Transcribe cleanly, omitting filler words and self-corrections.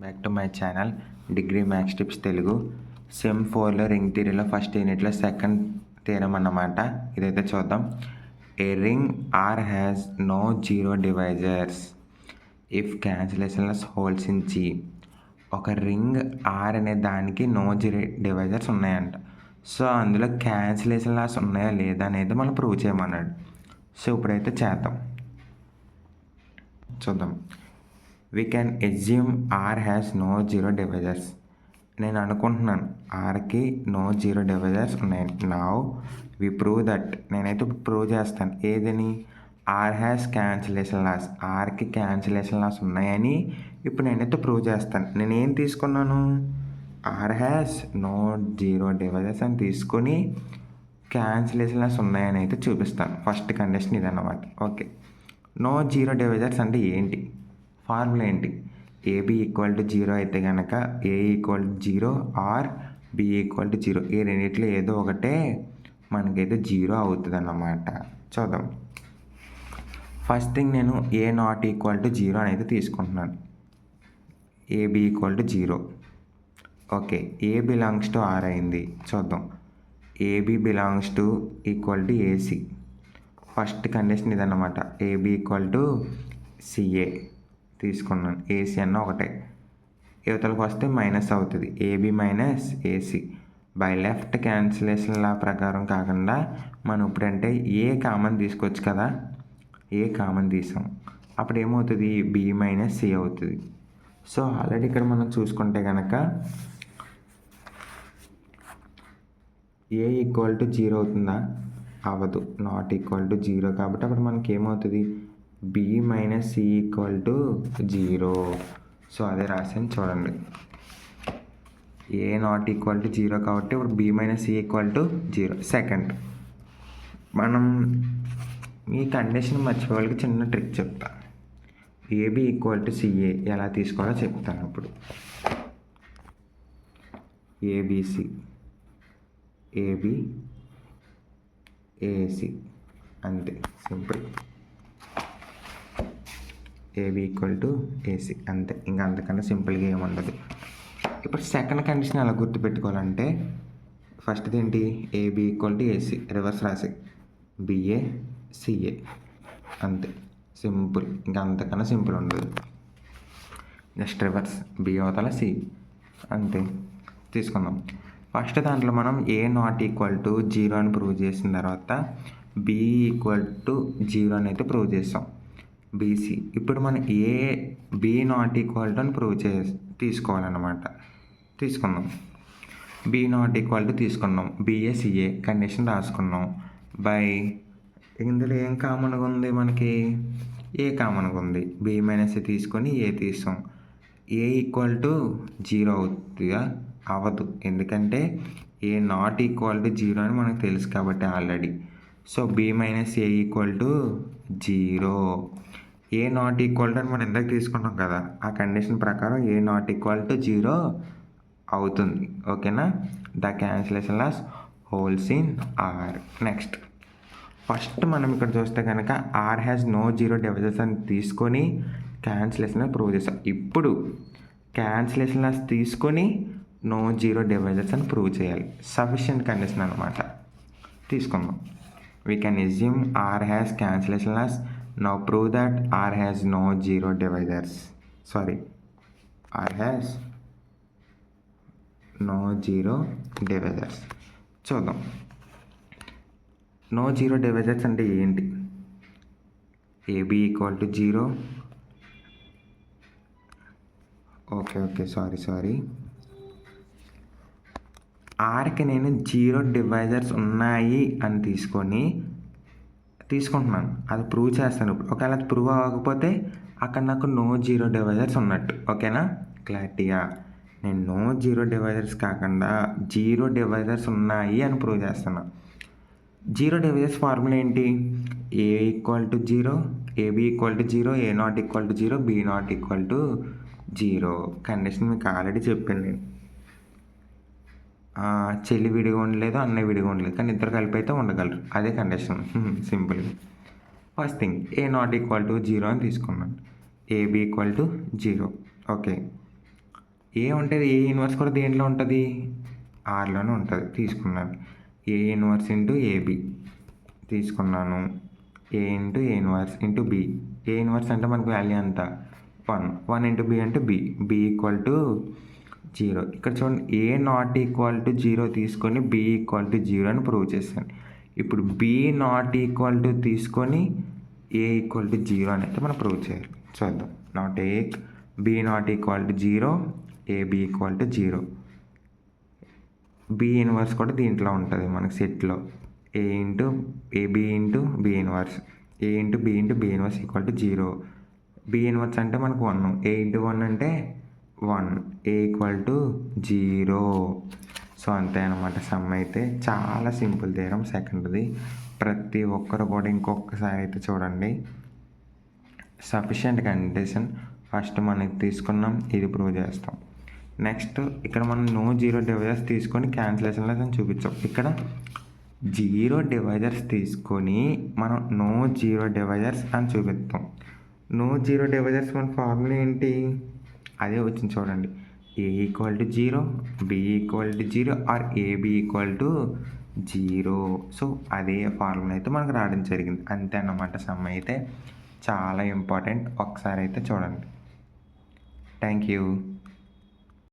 Back to my channel degree maths tips Telugu. Sem 4లో ring థియరీలో first యూనిట్లో second theorem అన్నమాట. ఇదైతే చూద్దాం. A ring R has no zero divisors if cancellation laws holds in G. ఒక ring R అనే దానికి నో జీరో డివైజర్స్ ఉన్నాయంట. సో అందులో క్యాన్సిలేషన్ లాస్ ఉన్నాయా లేదా అనేది మనం ప్రూవ్ చేయమన్నాడు. సో ఇప్పుడైతే చేద్దాం, చూద్దాం. We can assume R has no zero divisors. నేను అనుకుంటున్నాను ఆర్కి నో జీరో డివైజర్స్ ఉన్నాయని. Now we prove that. నేనైతే ప్రూవ్ చేస్తాను. ఏదని? R has cancellation laws. ఆర్కి క్యాన్సిలేషన్ లాస్ ఉన్నాయని ఇప్పుడు నేనైతే ప్రూవ్ చేస్తాను. నేనేం తీసుకున్నాను? R has no zero divisors అని తీసుకొని క్యాన్సిలేషన్ లాస్ ఉన్నాయని అయితే చూపిస్తాను. ఫస్ట్ కండిషన్ ఇదన్నమాట. ఓకే, నో జీరో డివైజర్స్ అంటే ఏంటి? ఫార్ములా ఏంటి? ఏబి ఈక్వల్ టు జీరో అయితే కనుక A equal to zero or B equal to zero. ఈ రెండిట్లో ఏదో ఒకటే మనకైతే జీరో అవుతుంది అన్నమాట. చూద్దాం. ఫస్ట్ థింగ్, నేను A not equal to zero అని అయితే తీసుకుంటున్నాను. AB equal to zero. Okay, A belongs to R అయింది. చూద్దాం. AB belongs to equal to AC. First condition ఇదన్నమాట. ఏబి ఈక్వల్ టు సిఏ తీసుకున్నాను. ఏసీ అన్న ఒకటే. యువతలకు వస్తే మైనస్ అవుతుంది. AB minus AC. By left cancellation law ప్రకారం కాకుండా మనం ఇప్పుడంటే ఏ కామన్ తీసుకోవచ్చు కదా. ఏ కామన్ తీసాం, అప్పుడు ఏమవుతుంది? బి మైనస్ సి అవుతుంది. సో ఆల్రెడీ ఇక్కడ మనం చూసుకుంటే కనుక ఏ ఈక్వల్ టు జీరో అవుతుందా? అవ్వదు. Not equal to zero. కాబట్టి అప్పుడు మనకి ఏమవుతుంది? B minus C equal to zero. So అదే రాసాను, చూడండి. A not equal to zero కాబట్టి ఇప్పుడు B minus C equal to zero. Second, మనం ఈ కండిషన్ మర్చిపోవాళ్ళకి చిన్న ట్రిక్ చెప్తా. ఏబి ఈక్వల్ టు సిఏ ఎలా తీసుకోవాలో చెప్తాను ఇప్పుడు. ఏబిసి, ఏబి, ఏసి, అంతే, simple. AB equal to AC, అంతే. ఇంకా అంతకన్నా సింపుల్గా ఏముండదు. ఇప్పుడు సెకండ్ కండిషన్ ఎలా గుర్తుపెట్టుకోవాలంటే, ఫస్ట్ది ఏంటి? AB equal to AC, reverse రాసి బిఏ సిఏ, అంతే, సింపుల్. ఇంకా అంతకన్నా సింపుల్ ఉండదు. జస్ట్ రివర్స్, బి అవతల సి, అంతే. తీసుకుందాం. ఫస్ట్ దాంట్లో మనం A not equal to zero అని ప్రూవ్ చేసిన తర్వాత బి ఈక్వల్ టు జీరో అని అయితే ప్రూవ్ చేస్తాం. బీసీ. ఇప్పుడు మనం A B not equal to అని ప్రూవ్ తీసుకోవాలన్నమాట. తీసుకున్నాం. బి నాట్ ఈక్వల్ టు తీసుకున్నాం. బిఏ సిఏ కండిషన్ రాసుకున్నాం. బై ఇందులో ఏం కామన్గా ఉంది మనకి? ఏ కామన్గా ఉంది. బి మైనస్ తీసుకొని ఏ తీసాం. ఏ ఈక్వల్ టు జీరో అవుతుందిగా? అవ్వదు. ఎందుకంటే A not equal to zero అని మనకు తెలుసు కాబట్టి already. So B minus A equal to zero. A not equal to అని మనం ఎందుకు తీసుకున్నాం కదా, ఆ కండిషన్ ప్రకారం A not equal to zero అవుతుంది. ఓకేనా? The cancellation laws holds in R. Next, first మనం ఇక్కడ చూస్తే కనుక R has no zero divisors అని తీసుకొని క్యాన్సిలేషన్ ప్రూవ్ చేస్తాం. ఇప్పుడు క్యాన్సిలేషన్ లాస్ తీసుకొని నో జీరో డివైజర్స్ అని ప్రూవ్ చేయాలి. సఫిషియంట్ కండిషన్ అనమాట. తీసుకుందాం. We can assume R has cancellation laws. Now prove that R has no zero divisors. Sorry, R has no zero divisors. చూద్దాం. No zero divisors అంటే ఏంటి? AB equal to zero. Okay, sorry. ఆర్కి నేను zero divisors ఉన్నాయి అని తీసుకుంటున్నాను. అది prove చేస్తాను ఇప్పుడు. ఒకవేళ అది ప్రూవ్ అవ్వకపోతే అక్కడ నాకు నో జీరో డివైజర్స్ ఉన్నట్టు. ఓకేనా? క్లారిటీగా నేను నో జీరో డివైజర్స్ కాకుండా జీరో డివైజర్స్ ఉన్నాయి అని ప్రూవ్ చేస్తాను. జీరో డివైజర్స్ ఫార్ములా ఏంటి? A equal to zero, AB equal to zero, A not equal to zero, B not equal to zero. Condition మీకు ఆల్రెడీ చెప్పాను నేను. చెల్లి విడిగా ఉండలేదు, అన్నయ్య విడిగా ఉండలేదు, కానీ ఇద్దరు కలిపి అయితే ఉండగలరు. అదే condition. Simple. First thing, A not equal to zero అని తీసుకున్నాను. AB equal to zero. Okay, A ఉంటుంది, ఏ ఇన్వర్స్ కూడా దేంట్లో ఉంటుంది, ఆర్లోనే ఉంటుంది. తీసుకున్నాను ఏ ఇన్వర్స్ ఇంటూ ఏబి తీసుకున్నాను. A into A inverse into B. A inverse అంటే మనకు వాల్యూ ఎంత 1 ఇంటూ బి అంటే బి ఈక్వల్ టు 0. ఇక్కడ చూడండి, ఏ నాట్ ఈక్వల్ టు 0 తీసుకొని బి ఈక్వల్ టు 0 అని ప్రూవ్ చేశాను. ఇప్పుడు బి నాట్ ఈక్వల్ టు తీసుకొని ఏ ఈక్వల్ టు 0 అని అయితే మనం ప్రూవ్ చేయాలి. చూద్దాం. Now take B not equal to 0, AB equal to 0. B inverse కూడా దీంట్లో ఉంటుంది మనకి సెట్లో. A into AB into B inverse, A into B inverse equal to 0. B inverse అంటే మనకు 1, ఏ ఇంటూ 1 అంటే 1, ఏ ఈక్వల్ టు 0. సో అంతే అనమాట. సమ్ అయితే చాలా సింపుల్ థీరం సెకండ్ది. ప్రతి ఒక్కరు కూడా ఇంకొకసారి అయితే చూడండి. సఫిషియంట్ కండిషన్ ఫస్ట్ మనకి తీసుకున్నాం, ఇది ప్రూవ్ చేస్తాం. నెక్స్ట్ ఇక్కడ మనం నో జీరో డివైజర్స్ తీసుకొని క్యాన్సిలేషన్లో చూపించాం. ఇక్కడ జీరో డివైజర్స్ తీసుకొని మనం నో జీరో డివైజర్స్ అని చూపిస్తాం. నో జీరో డివైజర్స్ మన ఫార్ములా ఏంటి, అదే వచ్చింది చూడండి. A equal to 0, B equal to 0 or AB equal to 0. So అదే ఫార్ములా అయితే మనకు రావడం జరిగింది. అంతే అన్నమాట. సమ్ అయితే చాలా ఇంపార్టెంట్. ఒకసారి అయితే చూడండి. Thank you.